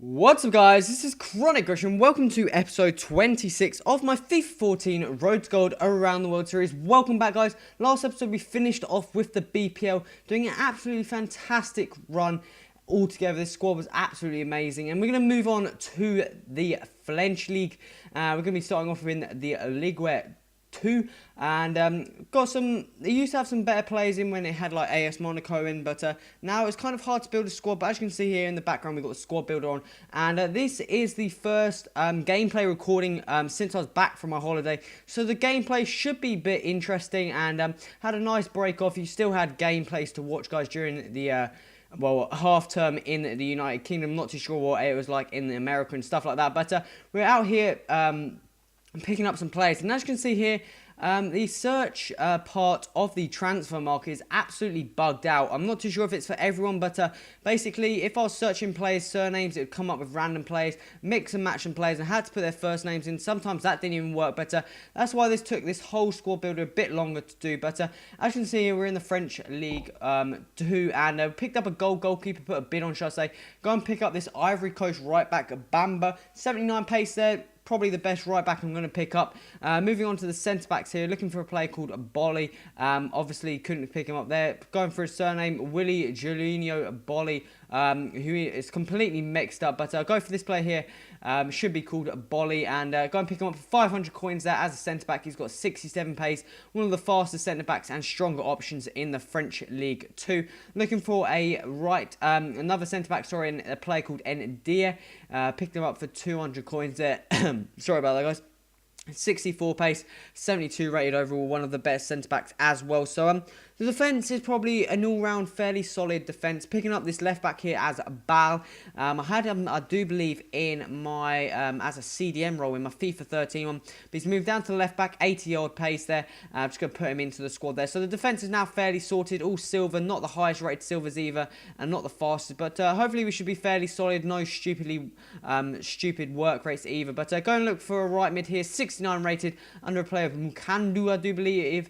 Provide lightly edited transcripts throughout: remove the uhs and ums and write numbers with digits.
What's up guys, this is Chronic Rush and welcome to episode 26 of my FIFA 14 Road to Gold Around the World series. Welcome back guys. Last episode we finished off with the BPL, doing an absolutely fantastic run altogether. This squad was absolutely amazing and we're going to move on to the French League. We're going to be starting off in the Ligue 2 and got some. They used to have some better players in when it had like AS Monaco in, but now it's kind of hard to build a squad. But as you can see here in the background, we've got the squad builder on, and this is the first gameplay recording since I was back from my holiday. So the gameplay should be a bit interesting, and had a nice break off. You still had gameplays to watch, guys, during the well, half term in the United Kingdom. Not too sure what it was like in America and stuff like that, but we're out here picking up some players, and as you can see here, the search part of the transfer market is absolutely bugged out. I'm not too sure if it's for everyone, but basically, if I was searching players' surnames, it would come up with random players, mix and match and players, and I had to put their first names in. Sometimes that didn't even work, but that's why this took this whole squad builder a bit longer to do. But as you can see here, we're in the French League 2, and picked up a goalkeeper, put a bid on, should I say. Go and pick up this Ivory Coast right back, Bamba, 79 pace there. Probably the best right back I'm going to pick up. Moving on to the centre backs here, looking for a player called Bolly. Obviously couldn't pick him up there. Going for his surname, Willie Giuliano Bolly, who is completely mixed up. But go for this player here. Should be called Bolly, and go and pick him up for 500 coins there as a centre back. He's got 67 pace, one of the fastest centre backs and stronger options in the French League 2. Looking for a another centre back, sorry, a player called Ndia. Picked him up for 200 coins there. Sorry about that, guys. 64 pace, 72 rated overall, one of the best centre-backs as well. So the defence is probably an all-round fairly solid defence. Picking up this left-back here as Bal. I had him, I do believe, in my, as a CDM role in my FIFA 13 one. But he's moved down to the left-back, 80-odd pace there. I'm just going to put him into the squad there. So the defence is now fairly sorted, all silver, not the highest rated silvers either, and not the fastest. But hopefully we should be fairly solid, no stupid work rates either. But go and look for a right mid here, 69 rated, under a player of Mukandu, I do believe,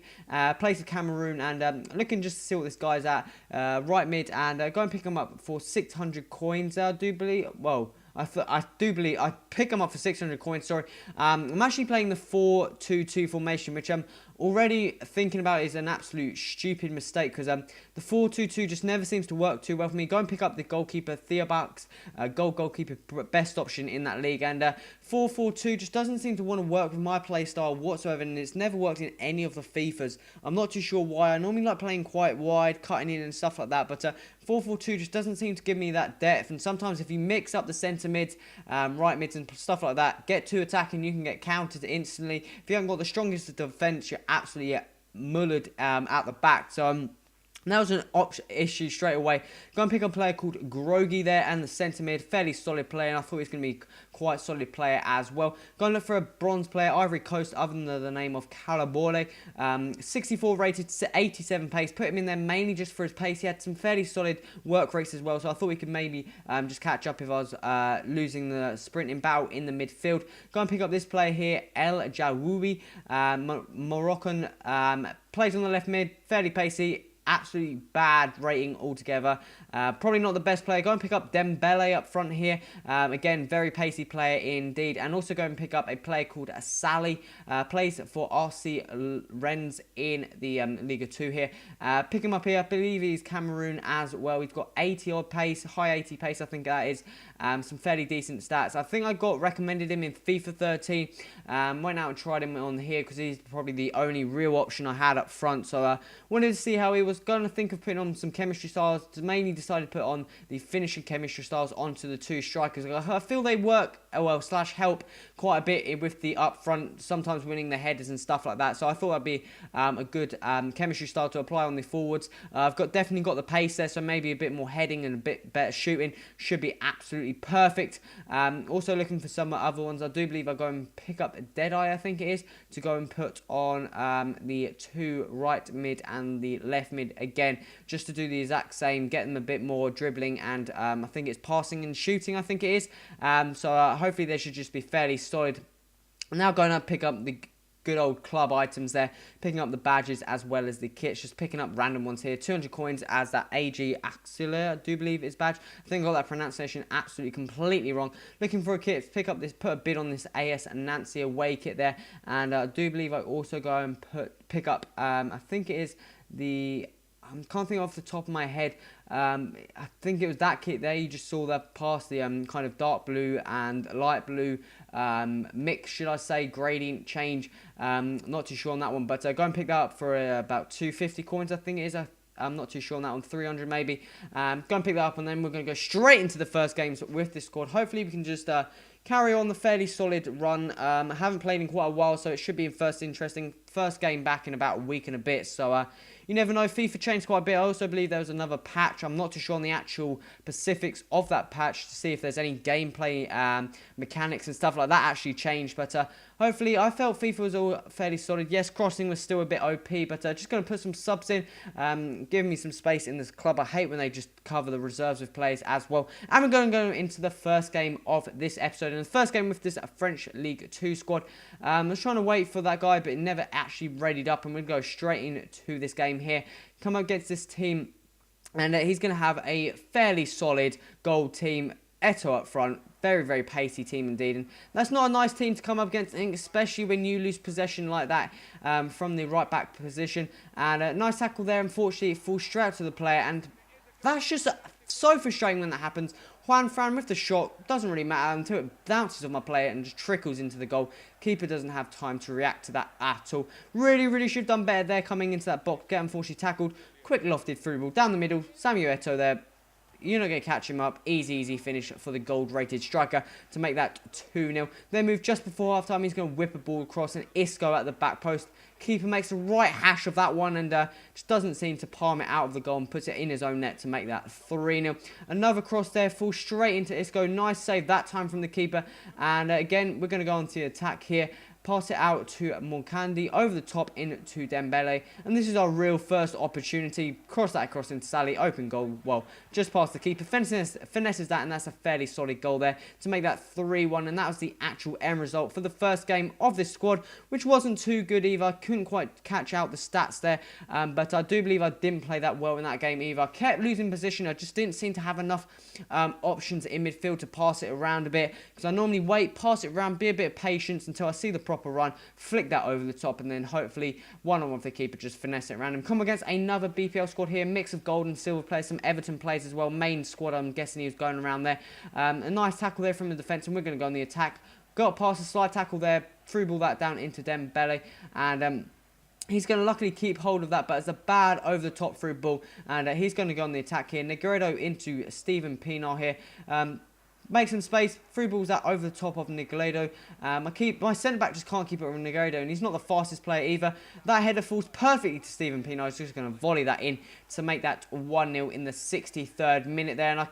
plays for Cameroon, and looking just to see what this guy's at, right mid, and go and pick him up for 600 coins, I do believe. Well, I do believe I pick him up for 600 coins. Sorry, I'm actually playing the 4-2-2 formation, which I'm already thinking about is an absolute stupid mistake, because the 4-2-2 just never seems to work too well for me. Go and pick up the goalkeeper, Theobax, goalkeeper, best option in that league, and 4-4-2 just doesn't seem to want to work with my play style whatsoever, and it's never worked in any of the FIFAs. I'm not too sure why. I normally like playing quite wide, cutting in and stuff like that, but 4-4-2 just doesn't seem to give me that depth, and sometimes if you mix up the centre mids, right mids and stuff like that, get to attacking, you can get countered instantly. If you haven't got the strongest defence, you're absolutely mullered at the back. So that was an issue straight away. Go and pick up a player called Grogi there, and the centre mid, fairly solid player, and I thought he was going to be quite solid player as well. Go and look for a bronze player, Ivory Coast, other than the name of Calabore. 64 rated, 87 pace. Put him in there mainly just for his pace. He had some fairly solid work rates as well, so I thought we could maybe just catch up if I was losing the sprinting battle in the midfield. Go and pick up this player here, El Jawoui, Moroccan, plays on the left mid, fairly pacey. Absolutely bad rating altogether. Probably not the best player. Go and pick up Dembele up front here. Again, very pacey player indeed. And also go and pick up a player called Sally. Plays for RC Rennes in the Ligue 2 here. Pick him up here. I believe he's Cameroon as well. He's got 80 odd pace, high 80 pace, I think that is. Some fairly decent stats. I think I got recommended him in FIFA 13. Went out and tried him on here because he's probably the only real option I had up front. So wanted to see how he was. Going to think of putting on some chemistry styles. Mainly decided to put on the finishing chemistry styles onto the two strikers. I feel they work well / help quite a bit with the up front, sometimes winning the headers and stuff like that. So I thought that'd be a good chemistry style to apply on the forwards. I've definitely got the pace there, so maybe a bit more heading and a bit better shooting should be absolutely perfect. Also looking for some other ones. I do believe I go and pick up Deadeye, I think it is, to go and put on the two right mid and the left mid again, just to do the exact same, get them a bit more dribbling and I think it's passing and shooting, I think it is. So hopefully they should just be fairly solid. I'm now going to pick up the good old club items there, picking up the badges as well as the kits, just picking up random ones here. 200 coins as that AG Axilla, I do believe is badge. I think I got that pronunciation absolutely completely wrong. Looking for a kit, pick up this, put a bid on this AS Nancy away kit there, and I do believe I also go and pick up, I think it is the, I can't think off the top of my head. I think it was that kit there. You just saw that past the kind of dark blue and light blue mix, should I say, gradient change. Not too sure on that one, but go and pick that up for about 250 coins, I think it is. I'm not too sure on that one, 300 maybe. Go and pick that up, and then we're going to go straight into the first games with this squad. Hopefully we can just carry on the fairly solid run. I haven't played in quite a while, so it should be interesting. First game back in about a week and a bit, so you never know. FIFA changed quite a bit. I also believe there was another patch. I'm not too sure on the actual specifics of that patch to see if there's any gameplay mechanics and stuff like that actually changed. But hopefully, I felt FIFA was all fairly solid. Yes, crossing was still a bit OP, but just going to put some subs in, giving me some space in this club. I hate when they just cover the reserves with players as well. And we're going to go into the first game of this episode. And the first game with this French Ligue 2 squad. I was trying to wait for that guy, but it never actually readied up. And we're going to go straight into this game here. Come up against this team, and he's going to have a fairly solid goal team. Eto up front, very, very pacey team indeed, and that's not a nice team to come up against, especially when you lose possession like that from the right back position. And a nice tackle there. Unfortunately, it falls straight out to the player, and that's just so frustrating when that happens. Juan Fran with the shot, doesn't really matter until it bounces off my player and just trickles into the goal. Keeper doesn't have time to react to that at all. Really, really should have done better there coming into that box. Get unfortunately tackled. Quick lofted through ball down the middle. Samuel Eto'o there. You're not going to catch him up. Easy finish for the gold-rated striker to make that 2-0. Then move just before half-time. He's going to whip a ball across, and Isco at the back post. Keeper makes a right hash of that one, and just doesn't seem to palm it out of the goal and puts it in his own net to make that 3-0. Another cross there, falls straight into Isco. Nice save that time from the keeper. And again, we're going to go on to the attack here. Pass it out to Moncandi, over the top into Dembele. And this is our real first opportunity. Cross that across into Sally, open goal. Well, just past the keeper. Finesses that, and that's a fairly solid goal there to make that 3-1. And that was the actual end result for the first game of this squad, which wasn't too good either. Couldn't quite catch out the stats there. But I do believe I didn't play that well in that game either. I kept losing position. I just didn't seem to have enough options in midfield to pass it around a bit. Because I normally wait, pass it around, be a bit of patience until I see the proper run, flick that over the top, and then hopefully one-on-one with the keeper, just finesse it around him. Come against another BPL squad here, mix of gold and silver players, some Everton players as well, main squad. I'm guessing he was going around there. A nice tackle there from the defence, and we're going to go on the attack. Got past the slide tackle there, through ball that down into Dembele, and he's going to luckily keep hold of that, but it's a bad over-the-top through ball, and he's going to go on the attack here. Negredo into Steven Pienaar here. Make some space, through balls out over the top of Negredo. My centre-back just can't keep it with Negredo, and he's not the fastest player either. That header falls perfectly to Steven Pienaar. He's just going to volley that in to make that 1-0 in the 63rd minute there. And I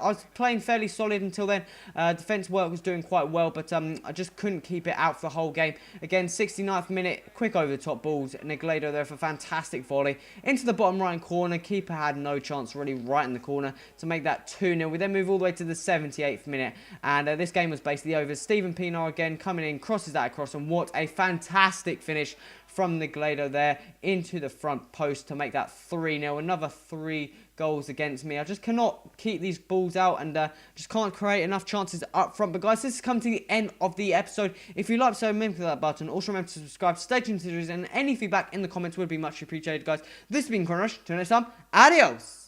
was playing fairly solid until then. Defence work was doing quite well, but I just couldn't keep it out for the whole game. Again, 69th minute, quick over the top balls. Negredo there for a fantastic volley into the bottom right corner. Keeper had no chance really right in the corner to make that 2-0. We then move all the way to the 78th minute, and this game was basically over. Steven Pienaar again coming in, crosses that across, and what a fantastic finish from Negredo there into the front post to make that 3-0. Another 3 goals against me. I just cannot keep these balls out, and just can't create enough chances up front. But guys, this has come to the end of the episode. If you like, so remember to that button. Also remember to subscribe, stay tuned to the series, and any feedback in the comments would be much appreciated, guys. This has been Chronorush. Till next time, adios.